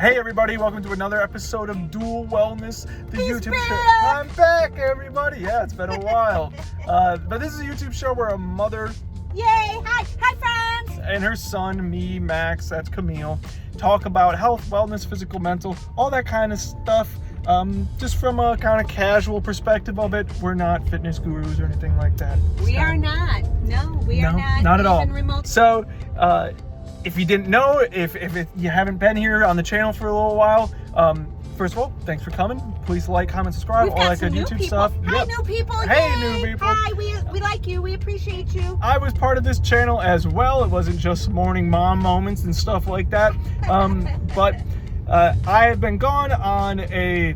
Hey everybody, welcome to another episode of Dual Wellness, the He's YouTube back. show. I'm back, everybody. Yeah, it's been a while. But this is a YouTube show where a mother Yay! Hi friends! and her son, me, Max, that's Camille, talk about health, wellness, physical, mental, all that kind of stuff. Just from a kind of casual perspective of it. We're not fitness gurus or anything like that. We are not. No, we are not. Not at all. Even remote. So, if you didn't know, if you haven't been here on the channel for a little while, first of all, thanks for coming. Please like, comment, subscribe, We've all got that some good new YouTube people. stuff. Hi, Yep. new people. Hey, Yay. new people. Hi, we like you. We appreciate you. I was part of this channel as well. It wasn't just morning mom moments and stuff like that. But I have been gone on a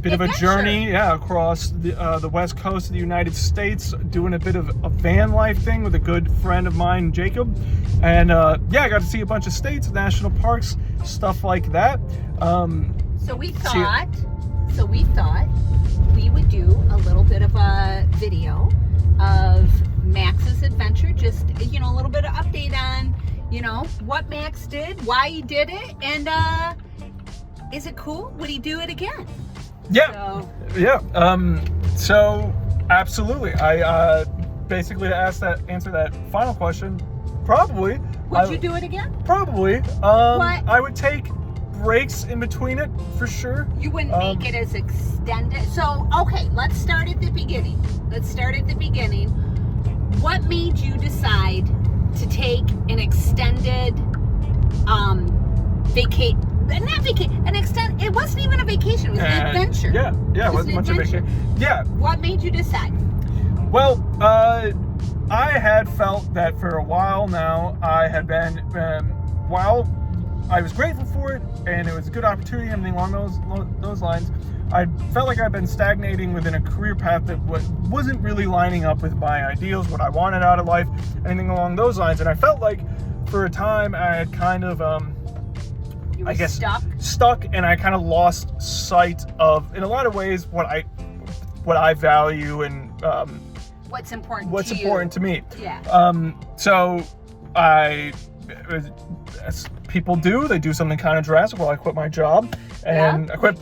bit of a journey, across the west coast of the United States, doing a bit of a van life thing with a good friend of mine, Jacob. And I got to see a bunch of states, national parks, stuff like that. So we thought we would do a little bit of a video of Max's adventure, just a little bit of update on what Max did, why he did it, and is it cool? Would he do it again? So absolutely. I basically answer that final question. Probably. Would you do it again? Probably. What? I would take breaks in between it for sure. You wouldn't make it as extended. So, okay, let's start at the beginning. What made you decide to take an extended it wasn't even a vacation, it was an adventure. It wasn't much of a vacation. Yeah. What made you decide? Well, I had felt that for a while now. I had been, while I was grateful for it, and it was a good opportunity, everything along those lines, I felt like I'd been stagnating within a career path that wasn't really lining up with my ideals, what I wanted out of life, anything along those lines. And I felt like for a time I had kind of, stuck, and I kind of lost sight of, in a lot of ways, what I value and what's important to me. Yeah. So as people do, they do something kind of drastic. Well, I quit my job, and I quit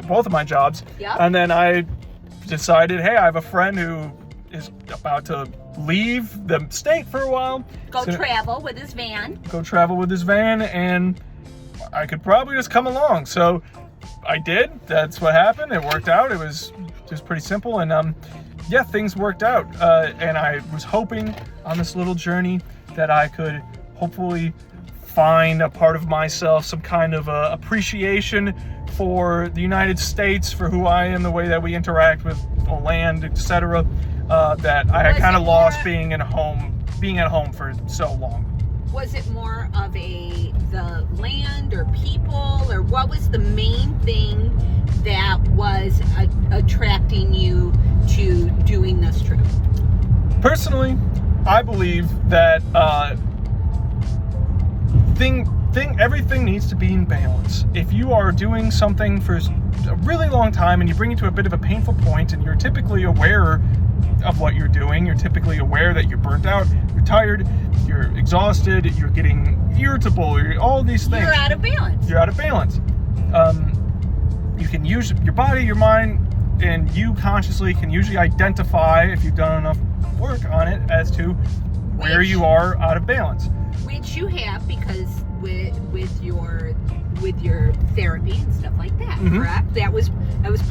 both of my jobs. Yep. And then I decided, hey, I have a friend who is about to leave the state for a while. Go travel with his van, and I could probably just come along. So I did. That's what happened. It worked out. It was just pretty simple, and things worked out. And I was hoping on this little journey that I could hopefully find a part of myself, some kind of appreciation for the United States, for who I am, the way that we interact with the land, etc. That I had kind of lost being at home for so long. Was it more of the land or people, or what was the main thing that was attracting you to doing this trip? Personally, I believe that everything needs to be in balance. If you are doing something for a really long time and you bring it to a bit of a painful point, and you're typically aware of what you're doing, you're typically aware that you're burnt out, you're tired, you're exhausted, you're getting irritable, all these things. You're out of balance. You can use your body, your mind, and you consciously can usually identify, if you've done enough work on it, as to where you are out of balance. Which you have, because with your therapy and stuff like that, correct? That was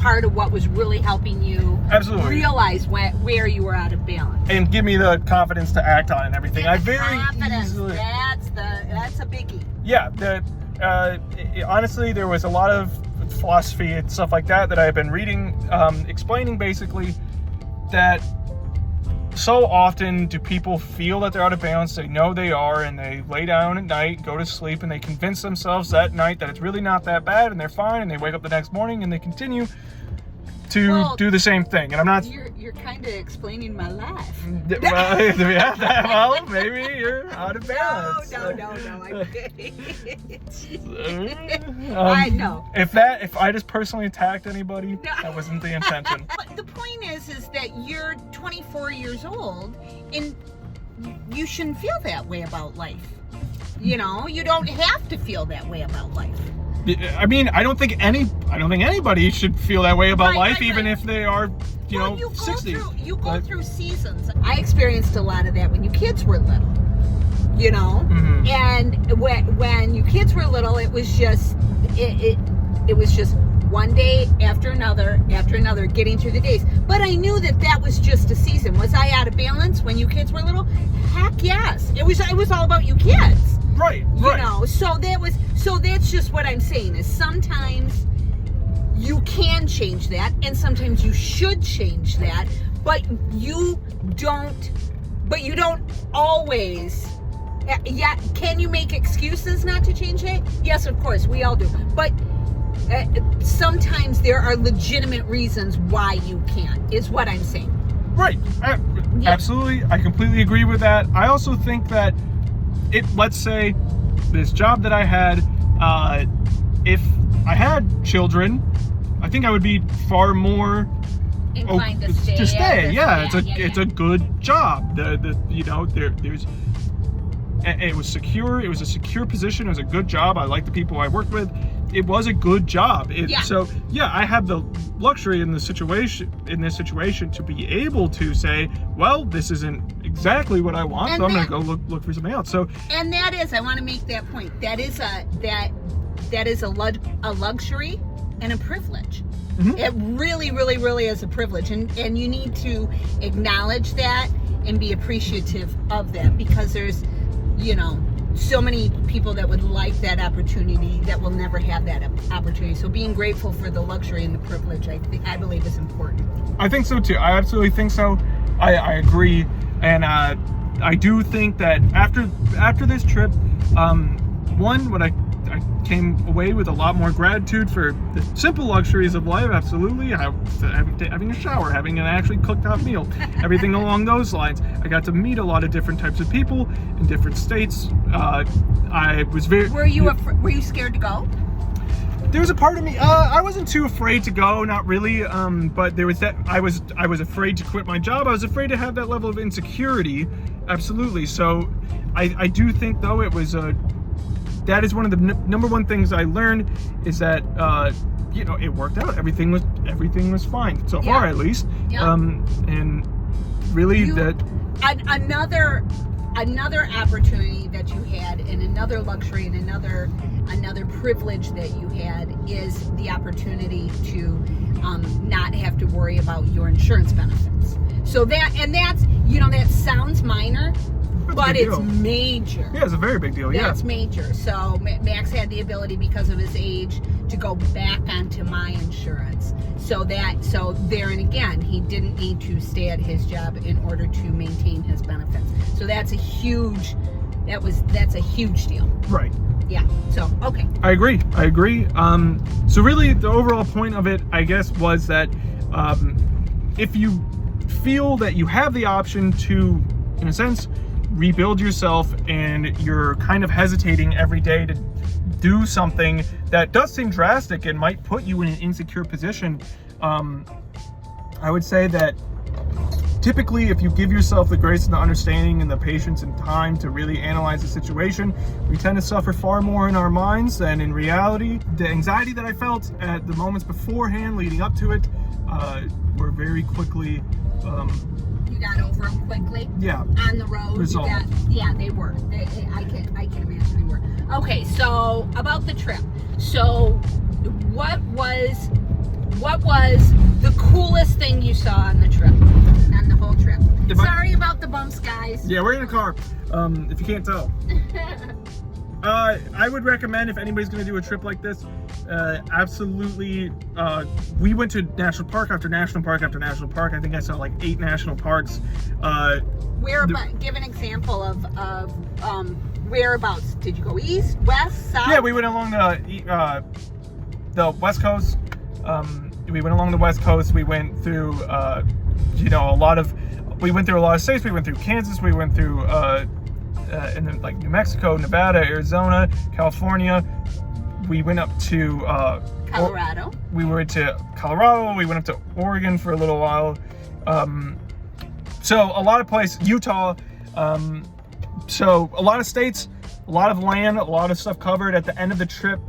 part of what was really helping you realize where you were out of balance. And give me the confidence to act on it and everything. Easily. That's a biggie. Yeah, honestly, there was a lot of philosophy and stuff like that I have been reading, explaining basically that so often do people feel that they're out of balance. They know they are, and they lay down at night, go to sleep, and they convince themselves that night that it's really not that bad, and they're fine, and they wake up the next morning and they continue to do the same thing. And I'm not... You're kind of explaining my life. Well, maybe you're out of balance. No, I'm kidding. I know. If I just personally attacked anybody, that wasn't the intention. But the point is that you're 24 years old, and you shouldn't feel that way about life. You don't have to feel that way about life. I mean, I don't think anybody should feel that way about Right, life, even if they are, you know, 60. You go through seasons. I experienced a lot of that when you kids were little, you know. Mhm. And when you kids were little, it was just it was just one day after another getting through the days. But I knew that was just a season. Was I out of balance when you kids were little? Heck yes. It was all about you kids. Right. You know, so that's just what I'm saying is sometimes you can change that and sometimes you should change that, but you don't always. Yeah, can you make excuses not to change it? Yes, of course, we all do. But sometimes there are legitimate reasons why you can't, is what I'm saying. Right. Absolutely. I completely agree with that. I also think that let's say this job that I had, if I had children, I think I would be far more inclined to stay. Yeah, it's a good job. There's it was secure. It was a secure position. It was a good job. I liked the people I worked with. It was a good job. So yeah, I have the luxury in this situation to be able to say, well, this isn't exactly what I want, so I'm going to go look for something else. So, and that is, I want to make that point. That is a luxury and a privilege. Mm-hmm. It really, really, really is a privilege, and you need to acknowledge that and be appreciative of that, because there's, you know, so many people that would like that opportunity that will never have that opportunity. So being grateful for the luxury and the privilege, I believe is important. I think so too. I absolutely think so. I agree, and I do think that after this trip, what I came away with a lot more gratitude for the simple luxuries of life. Absolutely, having a shower, having an actually cooked out meal, everything along those lines. I got to meet a lot of different types of people in different states. I was very. Were you scared to go? There was a part of me. I wasn't too afraid to go, not really. But there was that. I was afraid to quit my job. I was afraid to have that level of insecurity. Absolutely. So, I do think though it was that is one of the number one things I learned is that it worked out. Everything was fine so far, at least. Yeah. And really another opportunity that you had, and another luxury, and another privilege that you had is the opportunity to not have to worry about your insurance benefits. So that's that sounds minor. But it's major. Yeah, it's a very big deal. Yeah, it's major. So Max had the ability, because of his age, to go back onto my insurance. So there and again, he didn't need to stay at his job in order to maintain his benefits. So that's a huge deal. Right. Yeah. So okay. I agree. So really, the overall point of it, I guess, was that if you feel that you have the option to, in a sense, rebuild yourself, and you're kind of hesitating every day to do something that does seem drastic and might put you in an insecure position, I would say that typically, if you give yourself the grace and the understanding and the patience and time to really analyze the situation, we tend to suffer far more in our minds than in reality. The anxiety that I felt at the moments beforehand leading up to it were very quickly you got over them quickly. Yeah. On the road. Resolved. They were. I can imagine they were. Okay, so about the trip. So, what was the coolest thing you saw on the trip? On the whole trip. Sorry about the bumps, guys. Yeah, we're in a car. If you can't tell. I would recommend, if anybody's going to do a trip like this, absolutely. We went to national park after national park after national park. I think I saw like 8 national parks. Give an example of whereabouts. Did you go east, west, south? Yeah, we went along the west coast. We went along the west coast. We went through, we went through a lot of states. We went through Kansas. We went through, and then like New Mexico, Nevada, Arizona, California. We went up to Colorado. We went to Colorado. We went up to Oregon for a little while. So a lot of places, Utah. So a lot of states, a lot of land, a lot of stuff covered. At the end of the trip,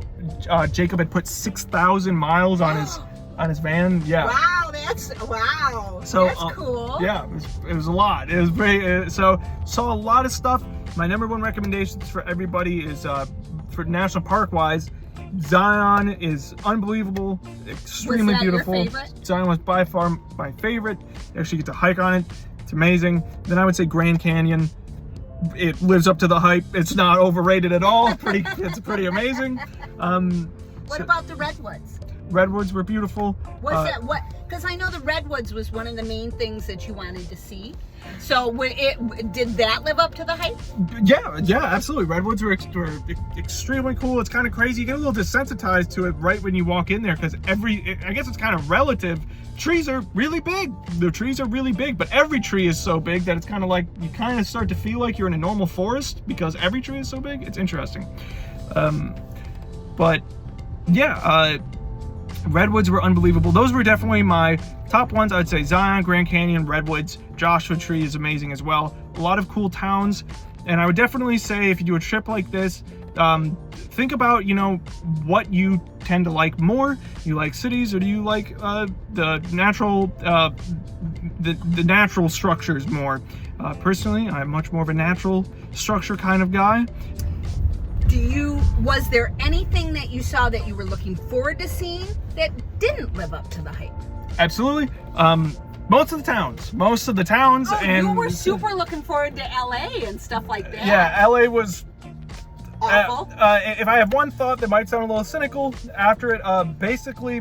Jacob had put 6,000 miles on his van. Yeah. Wow, that's cool. Yeah, it was a lot. It was very so saw a lot of stuff. My number one recommendations for everybody is for national park wise, Zion is unbelievable, extremely beautiful. Your favorite? Zion was by far my favorite. You actually get to hike on it. It's amazing. Then I would say Grand Canyon. It lives up to the hype. It's not overrated at all. It's pretty amazing. What about the redwoods? Redwoods were beautiful. What's that? What? Because I know the redwoods was one of the main things that you wanted to see. So did that live up to the hype? Yeah, absolutely. Redwoods were extremely cool. It's kind of crazy. You get a little desensitized to it right when you walk in there because I guess it's kind of relative. Trees are really big. The trees are really big, but every tree is so big that it's kind of like you kind of start to feel like you're in a normal forest because every tree is so big. It's interesting. But yeah, redwoods were unbelievable. Those were definitely my top ones. I'd say Zion, Grand Canyon, redwoods. Joshua Tree is amazing as well. A lot of cool towns. And I would definitely say if you do a trip like this, think about, what you tend to like more. You like cities, or do you like the natural the natural structures more? Personally, I'm much more of a natural structure kind of guy. Was there anything that you saw that you were looking forward to seeing that didn't live up to the hype? Absolutely. Most of the towns. Oh, and you were super looking forward to LA and stuff like that. Yeah, LA was awful. If I have one thought that might sound a little cynical after it, basically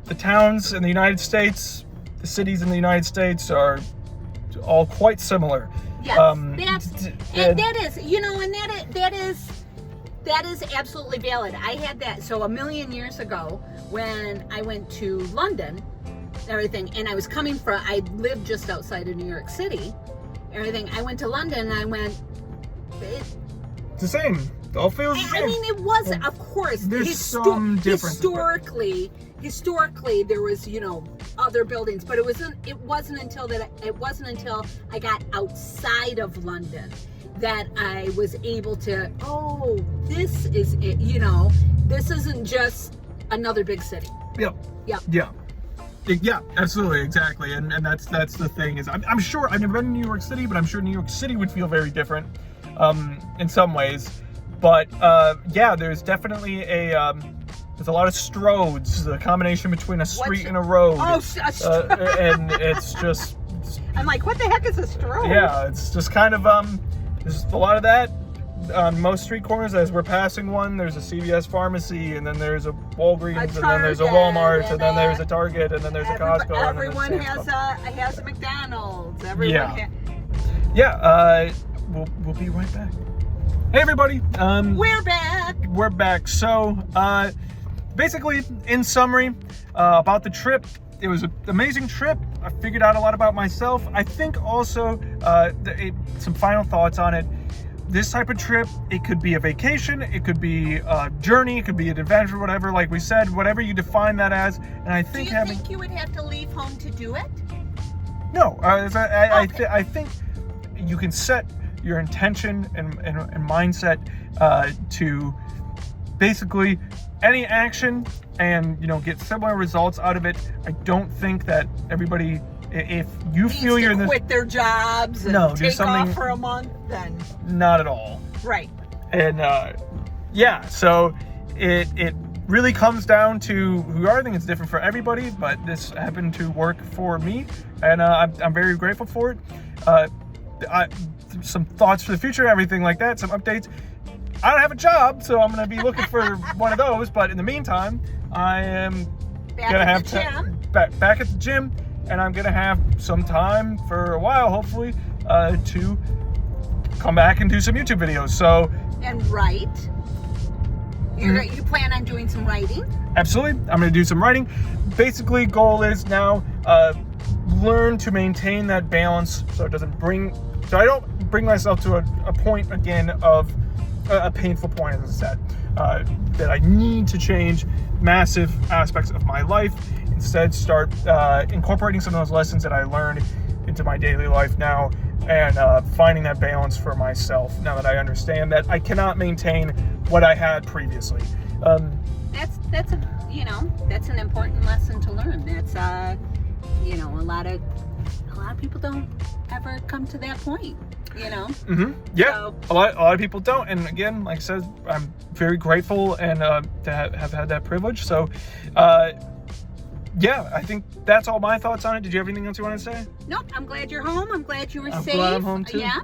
the towns in the United States, the cities in the United States are all quite similar. Yes, that is absolutely valid. I had that. So a million years ago when I went to London, and I was I lived just outside of New York City, I went to London and I went, it's the same. It all feels the same. I mean, it was, of course, there's some differences. Historically, there was, other buildings, but it wasn't until I got outside of London that I was able to, this is it, this isn't just another big city. Yep. Yeah, absolutely, exactly, and that's the thing is I'm sure I've never been to New York City, but I'm sure New York City would feel very different in some ways. But yeah, there's definitely there's a lot of stroads, the combination between a street and a road. And it's just. I'm like, what the heck is a stroad? Yeah, it's just kind of there's a lot of that on most street corners. As we're passing one, there's a CVS pharmacy, and then there's a Walgreens, and then there's a Walmart, and then there's a Target, and then there's a Costco. Everyone has a McDonald's. We'll be right back. Hey everybody, we're back. So basically, in summary, about the trip, it was an amazing trip. I figured out a lot about myself. I think also some final thoughts on it. This type of trip, it could be a vacation, it could be a journey, it could be an adventure, whatever. Like we said, whatever you define that as. And I think think you would have to leave home to do it? No, I think you can set your intention and mindset to basically any action and get similar results out of it. I don't think that everybody, if you feel you're in this, quit their jobs and take off for a month, then not at all. Right. And so it really comes down to who you are. I think it's different for everybody, but this happened to work for me, and I'm very grateful for it. Some thoughts for the future, everything like that, some updates. I don't have a job, so I'm going to be looking for one of those, but in the meantime, I am going to have back at the gym, and I'm going to have some time for a while, hopefully, to come back and do some YouTube videos. So and write. You plan on doing some writing? Absolutely. I'm going to do some writing. Basically, goal is now learn to maintain that balance so I don't bring myself to a point again of a painful point, as I said, that I need to change massive aspects of my life. Instead, start incorporating some of those lessons that I learned into my daily life now, and finding that balance for myself now that I understand that I cannot maintain what I had previously. That's a, you know, that's an important lesson to learn. That's you know, a lot of people don't ever come to that point, you know. Yeah, So, a lot of people don't, and again, like I said, I'm very grateful and to have had that privilege. So yeah, I think that's all my thoughts on it. Did you have anything else you want to say? nope, I'm glad you're home. I'm glad you were I'm safe. glad I'm home, too. Yeah,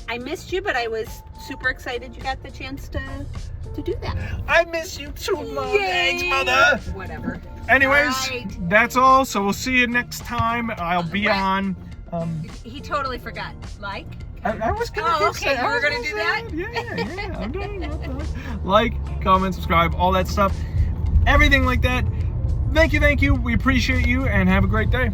I missed you, but I was super excited you got the chance to do that. I miss you too, Mom. Yay. Thanks, Mother. Whatever. Anyways, Alright. that's all. So we'll see you next time. I'll be Right. on. He totally forgot. Like? I was gonna Oh, say, okay, I you were was gonna do say that? it. Yeah, I'm done. Like, comment, subscribe, all that stuff. Everything like that. Thank you. We appreciate you, and have a great day.